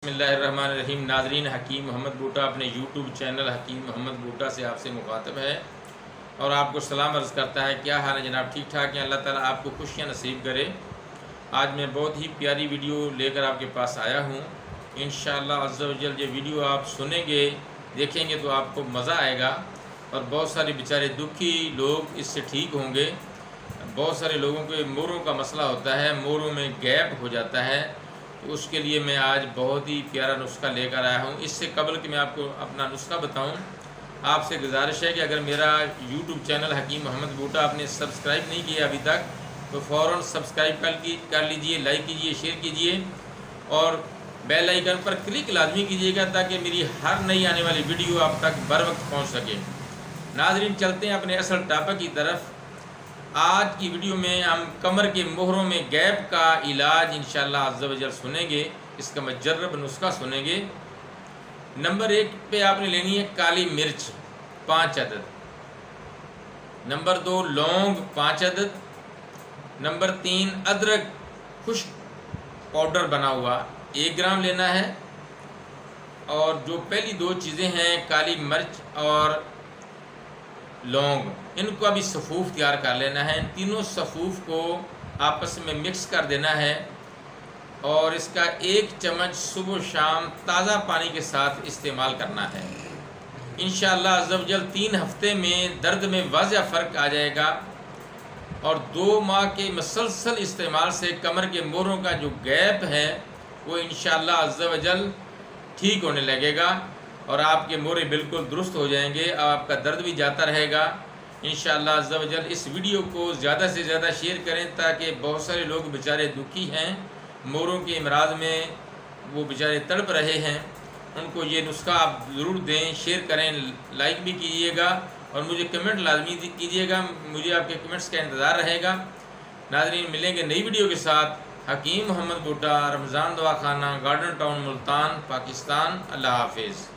بسم اللہ الرحمن الرحیم۔ ناظرین، حکیم محمد بوٹا اپنے یوٹیوب چینل حکیم محمد بوٹا سے آپ سے مخاطب ہے اور آپ کو سلام عرض کرتا ہے۔ کیا حال ہے جناب؟ ٹھیک ٹھاک ہیں؟ اللہ تعالیٰ آپ کو خوشیاں نصیب کرے۔ آج میں بہت ہی پیاری ویڈیو لے کر آپ کے پاس آیا ہوں۔ انشاءاللہ عز و جل یہ ویڈیو آپ سنیں گے، دیکھیں گے تو آپ کو مزہ آئے گا اور بہت سارے بیچارے دکھی لوگ اس سے ٹھیک ہوں گے۔ بہت سارے لوگوں کے موروں کا مسئلہ ہوتا ہے، موروں میں گیپ ہو جاتا ہے، تو اس کے لیے میں آج بہت ہی پیارا نسخہ لے کر آیا ہوں۔ اس سے قبل کہ میں آپ کو اپنا نسخہ بتاؤں، آپ سے گزارش ہے کہ اگر میرا یوٹیوب چینل حکیم محمد بوٹا آپ نے سبسکرائب نہیں کیا ابھی تک تو فوراً سبسکرائب کر لیجئے، لائک کیجئے، شیئر کیجئے اور بیل آئیکن پر کلک لازمی کیجئے گا تاکہ میری ہر نئی آنے والی ویڈیو آپ تک بر وقت پہنچ سکے۔ ناظرین، چلتے ہیں اپنے اصل ٹاپک کی طرف۔ آج کی ویڈیو میں ہم کمر کے مہروں میں گیپ کا علاج انشاءاللہ عز و جل سنیں گے، اس کا مجرب نسخہ سنیں گے۔ نمبر 1 پہ آپ نے لینی ہے کالی مرچ 5 عدد، نمبر 2 لونگ 5 عدد، نمبر 3 ادرک خشک پاؤڈر بنا ہوا 1 گرام لینا ہے، اور جو پہلی 2 چیزیں ہیں کالی مرچ اور لونگ، ان کو ابھی صفوف تیار کر لینا ہے۔ ان تینوں صفوف کو آپس میں مکس کر دینا ہے اور اس کا 1 چمچ صبح و شام تازہ پانی کے ساتھ استعمال کرنا ہے۔ انشاءاللہ عز و جل 3 ہفتے میں درد میں واضح فرق آ جائے گا اور 2 ماہ کے مسلسل استعمال سے کمر کے موروں کا جو گیپ ہے وہ انشاءاللہ عز و جل ٹھیک ہونے لگے گا اور آپ کے مورے بالکل درست ہو جائیں گے، آپ کا درد بھی جاتا رہے گا انشاءاللہ عز و جل۔ اس ویڈیو کو زیادہ سے زیادہ شیئر کریں تاکہ بہت سارے لوگ بیچارے دکھی ہیں، موروں کے امراض میں وہ بیچارے تڑپ رہے ہیں، ان کو یہ نسخہ آپ ضرور دیں، شیئر کریں، لائک بھی کیجیے گا اور مجھے کمنٹ لازمی کیجیے گا، مجھے آپ کے کمنٹس کا انتظار رہے گا۔ ناظرین، ملیں گے نئی ویڈیو کے ساتھ۔ حکیم محمد بوٹا، رمضان دواخانہ، گارڈن ٹاؤن، ملتان، پاکستان۔ اللہ حافظ۔